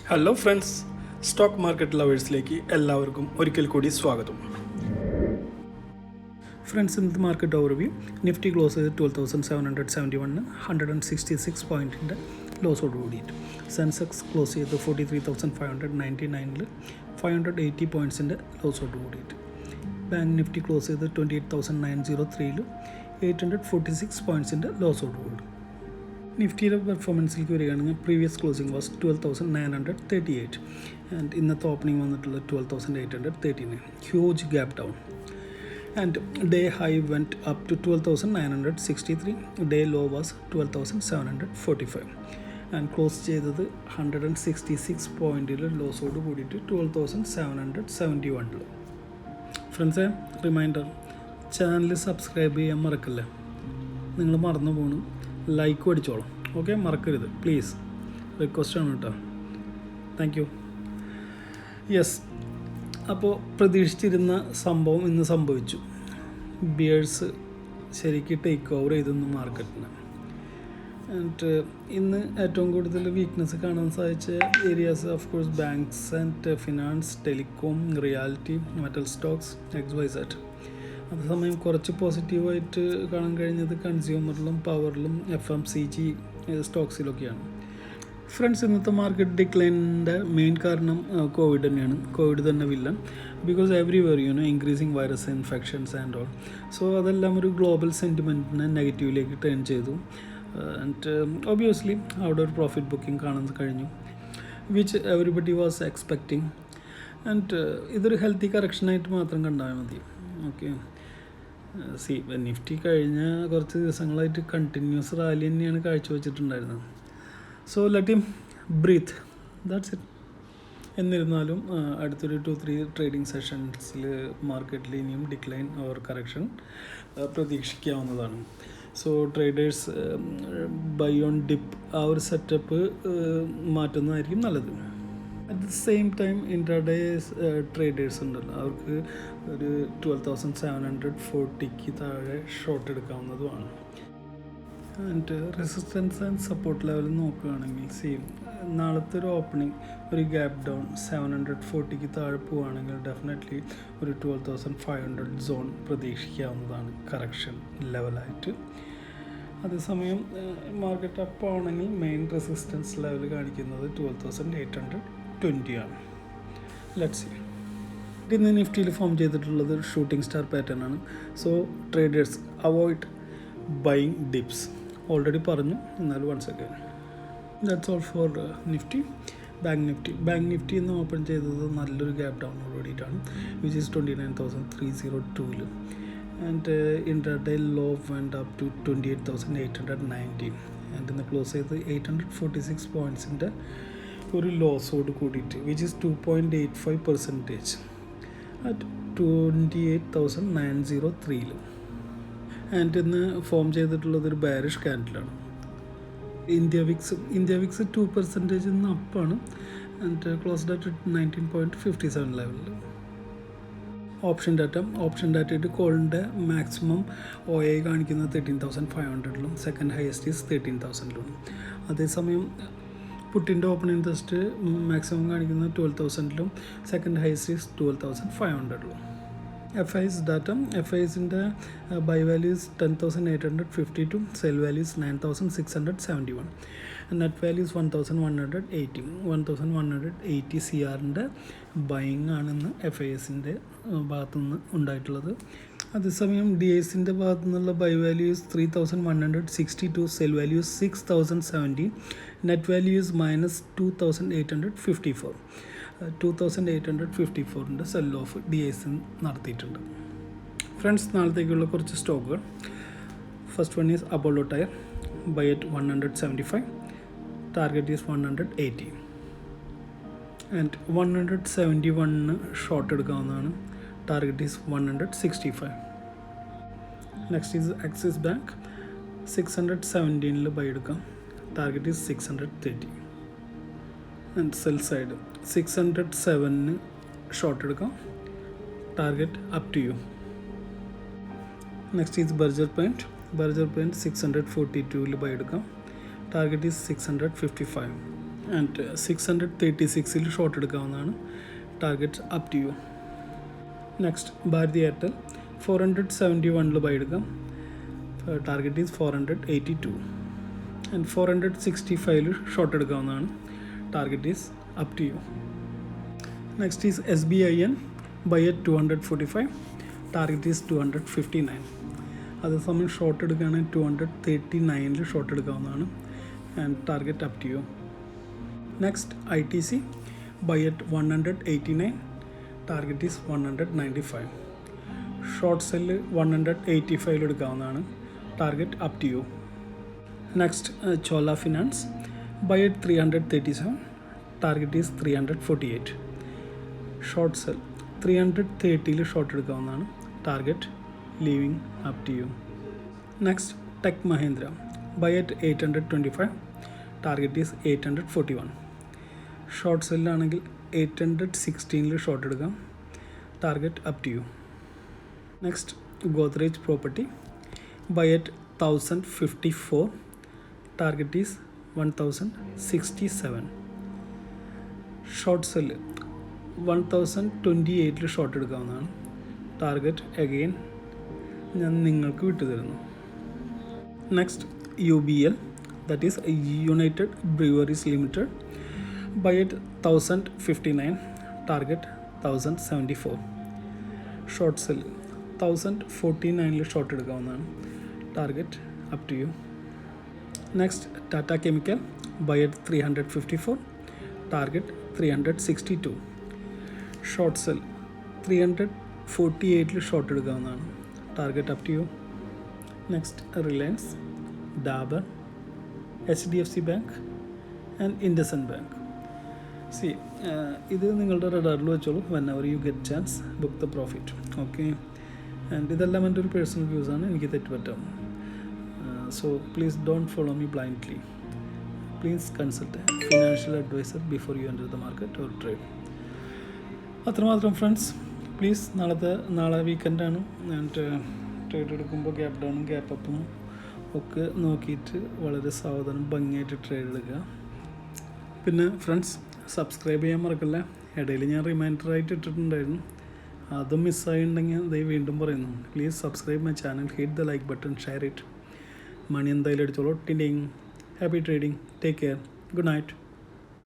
Hello friends, stock market ലവേഴ്സിലേക്ക് എല്ലാവർക്കും ഒരിക്കൽ കൂടി സ്വാഗതം. ഫ്രണ്ട്സ്, ഇന്നത്തെ മാർക്കറ്റ് ഓവർവ്യൂ. നിഫ്റ്റി ക്ലോസ് ചെയ്ത് 12,771 166 പോയിൻറ്റിൻ്റെ ലോസോട് കൂടിയിട്ട്. സെൻസെക്സ് ക്ലോസ് ചെയ്ത് 43,599 580 പോയിൻറ്റ്സിൻ്റെ ലോസോട് കൂടിയിട്ട്. ബാങ്ക് നിഫ്റ്റി ക്ലോസ് ചെയ്ത് 28,903 846 പോയിൻറ്റ്സിൻ്റെ ലോസോട് കൂടി. നിഫ്റ്റിയുടെ പെർഫോമൻസിലേക്ക് വരികയാണെങ്കിൽ പ്രീവിയസ് ക്ലോസിംഗ് വാസ് 12,938 ആൻഡ് ഇന്നത്തെ ഓപ്പണിംഗ് വന്നിട്ടുള്ളത് 12,839. Huge gap down and day high went up to 12,963. Day low was 12,745 and close ചെയ്തത് 166 പോയിൻറ്റിൽ ലോസോട് കൂടിയിട്ട് 12,771. ഫ്രണ്ട്സേ, റിമൈൻഡർ, ചാനൽ സബ്സ്ക്രൈബ് ചെയ്യാൻ മറക്കല്ല. നിങ്ങൾ മറന്നു പോകണം. ലൈക്കും അടിച്ചോളാം, ഓക്കെ? മറക്കരുത് പ്ലീസ്, റിക്വസ്റ്റാണ് കേട്ടോ. Thank you. യെസ്, അപ്പോൾ പ്രതീക്ഷിച്ചിരുന്ന സംഭവം ഇന്ന് സംഭവിച്ചു. ബിയേഴ്സ് ശരിക്കും ടേക്ക് ഓവർ ചെയ്തെന്ന് മാർക്കറ്റിന്. ആൻഡ് ഇന്ന് ഏറ്റവും കൂടുതൽ വീക്ക്നെസ് കാണാൻ സാധിച്ച areas of course banks and finance, telecom, reality, metal stocks, XYZ. അതേസമയം കുറച്ച് പോസിറ്റീവായിട്ട് കാണാൻ കഴിഞ്ഞത് കൺസ്യൂമറിലും പവറിലും FMCG സ്റ്റോക്സിലൊക്കെയാണ്. ഫ്രണ്ട്സ്, ഇന്നത്തെ മാർക്കറ്റ് ഡിക്ലൈനിൻ്റെ മെയിൻ കാരണം കോവിഡ് തന്നെയാണ്. കോവിഡ് തന്നെ villain. Because everywhere increasing virus infections and all. So അതെല്ലാം ഒരു ഗ്ലോബൽ സെൻറ്റിമെൻറ്റിനെ നെഗറ്റീവിലേക്ക് ടേൺ ചെയ്തു. ആൻഡ് ഒബ്വിയസ്ലി അവിടെ ഒരു പ്രോഫിറ്റ് ബുക്കിംഗ് കാണാൻ കഴിഞ്ഞു, which everybody was expecting. And ഇതൊരു ഹെൽത്തി കറക്ഷനായിട്ട് മാത്രം കണ്ടാൽ മതി. ഓക്കെ, നിഫ്റ്റി കഴിഞ്ഞ കുറച്ച് ദിവസങ്ങളായിട്ട് കണ്ടിന്യൂസ് റാലി തന്നെയാണ് കാഴ്ചവെച്ചിട്ടുണ്ടായിരുന്നത്. So let him breathe, that's it. എന്നിരുന്നാലും അടുത്തൊരു 2-3 ട്രേഡിംഗ് സെഷൻസിൽ മാർക്കറ്റിൽ ഇനിയും ഡിക്ലൈൻ ഓർ കറക്ഷൻ പ്രതീക്ഷിക്കാവുന്നതാണ്. So traders buy on dip ആ ഒരു സെറ്റപ്പ് മാറ്റുന്നതായിരിക്കും നല്ലത്. At the same time intraday traders ഉണ്ടല്ലോ, അവർക്ക് ഒരു 12,740 താഴെ ഷോർട്ട് എടുക്കാവുന്നതുമാണ്. And resistance and support level നോക്കുകയാണെങ്കിൽ നാളത്തെ ഒരു ഓപ്പണിംഗ് ഒരു ഗ്യാപ്പ് ഡൗൺ 740 താഴെ പോവുകയാണെങ്കിൽ ഡെഫിനറ്റ്ലി ഒരു 12,500 സോൺ പ്രതീക്ഷിക്കാവുന്നതാണ് കറക്ഷൻ ലെവലായിട്ട്. അതേസമയം മാർക്കറ്റ് അപ്പ് ആണെങ്കിൽ മെയിൻ റെസിസ്റ്റൻസ് ലെവൽ കാണിക്കുന്നത് 12,820 ആണ്. Let's see. ഇന്ന് നിഫ്റ്റിയിൽ ഫോം ചെയ്തിട്ടുള്ളത് ഷൂട്ടിംഗ് സ്റ്റാർ പാറ്റേൺ ആണ്. So traders avoid buying dips. Already പറഞ്ഞു, എന്നാലും once again. That's all for Nifty. Bank Nifty ഇന്ന് ഓപ്പൺ ചെയ്തത് നല്ലൊരു ഗ്യാപ്പ് ഡൗണോട് കൂടിയിട്ടാണ്, which is 29,302. And intraday low went up to 28,819 and ഇന്ന് ക്ലോസ് ചെയ്ത് 846 പോയിൻറ്റ്സിൻ്റെ ഒരു ലോസോട് കൂടിയിട്ട്, വിച്ച് ഈസ് 2.85% അറ്റ് 28,903. ആൻഡ് ഇന്ന് ഫോം ചെയ്തിട്ടുള്ളത് ഒരു ബാരിഷ് ക്യാൻഡിലാണ്. ഇന്ത്യ വിക്സ് 2% ഇന്ന് അപ്പാണ് ആൻഡ് ക്ലോസ്ഡ് അറ്റ് 19.57 ലെവലിൽ. ഓപ്ഷൻ ഡാറ്റയായിട്ട് കോളിൻ്റെ മാക്സിമം OI കാണിക്കുന്നത് 13,500 സെക്കൻഡ് ഹയസ്റ്റ് ഈസ് 13,000. അതേസമയം പുട്ടിൻ്റെ ഓപ്പൺ ഇൻട്രസ്റ്റ് മാക്സിമം കാണിക്കുന്നത് 12,000 സെക്കൻഡ് ഹയസ്റ്റ് ഈസ് 12,500. FIസിൻ്റെ buy values 10,852, sell values 9,671, net values 1,180 CRൻ്റെ ബൈയിങ് ആണെന്ന് FIസിൻ്റെ ഭാഗത്തുനിന്ന് ഉണ്ടായിട്ടുള്ളത്. അതേസമയം DIസിൻ്റെ ഭാഗത്തു നിന്നുള്ള buy values 3,162, sell values 6,070, net values -2,854. 2,854 sell of DIസ് നടത്തിയിട്ടുണ്ട്. ഫ്രണ്ട്സ്, നാളത്തേക്കുള്ള കുറച്ച് സ്റ്റോക്കുകൾ. First one is Apollo tyre, buy at 175, target is 180 and 171 short എടുക്കാവുന്നതാണ്. Target is 165. Next is Axis bank, 617 by എടുക്കാം. Target is 630 and sell side 607 short എടുക്കാം. Target up to you. Next is Berger paint 642 buy എടുക്കാം. Target is 655. And 636 short എടുക്കാവുന്നതാണ്. Target up to you. Next Bharti Airtel 471 buy എടുക്കാം. Target is 482 and 465 short എടുക്കാവുന്നതാണ്. Target is up to you. Next is SBIN buy at 245. Target is 259. അതേസമയം short എടുക്കുകയാണെങ്കിൽ 239 short എടുക്കാവുന്നതാണ്. And target up to you. Next ITC buy at 189. Target is 195. Short sell 185 എടുക്കാവുന്നതാണ്. Target up to you. Next Chola finance buy at 337. Target is 348. Short sell 330 short എടുക്കാവുന്നതാണ്. Target leaving up to you. Next tech Mahindra buy at 825. Target is 841. Short സെല്ലാണെങ്കിൽ 816 short എടുക്കാം. Target up to you. Next Godrej property buy at 1054. Target is 1067. Short sell 1028 short എടുക്കാവുന്നതാണ്. Target again ഞാൻ നിങ്ങൾക്ക് വിട്ടുതരുന്നു. Next UBL, that is United Breweries Limited buy at 1059. Target 1074. Short sell 1049 short എടുക്കാവുന്നതാണ്. Target up to you. Next Tata chemical buy at 354. Target 362. Short sell 348 short എടുക്കാവുന്നതാണ്. Target up to you. Next Reliance, Dabur, HDFC bank and IndusInd bank. ഇത് നിങ്ങളുടെ റഡാറിൽ വെച്ചോളൂ. Whenever you get chance book the profit. Okay. And ഇതെല്ലാം എൻ്റെ ഒരു personal വ്യൂസാണ്. എനിക്ക് തെറ്റുപറ്റാം. So please don't follow me blindly. Please consult financial advisor before you enter the market or trade. അത്രമാത്രം ഫ്രണ്ട്സ്. പ്ലീസ് നാളെ വീക്കെൻഡാണ്. ആൻഡ് ട്രേഡ് എടുക്കുമ്പോൾ ഗ്യാപ്പ് ഡൗണും ഗ്യാപ്പ് അപ്പും ഒക്കെ നോക്കിയിട്ട് വളരെ സാവധാനം ഭംഗിയായിട്ട് ട്രേഡ് എടുക്കുക. പിന്നെ ഫ്രണ്ട്സ്, സബ്സ്ക്രൈബ് ചെയ്യാൻ മറക്കല്ല. ഇടയിൽ ഞാൻ റിമൈൻഡറായിട്ട് ഇട്ടിട്ടുണ്ടായിരുന്നു, അതും മിസ്സായിട്ടുണ്ടെങ്കിൽ അത് വീണ്ടും പറയുന്നു. Please subscribe my channel, hit the like button, share it. മണി എന്തായാലും അടിച്ചോളൂ. ടിൻഡിങ്. Happy trading. Take care. Good night.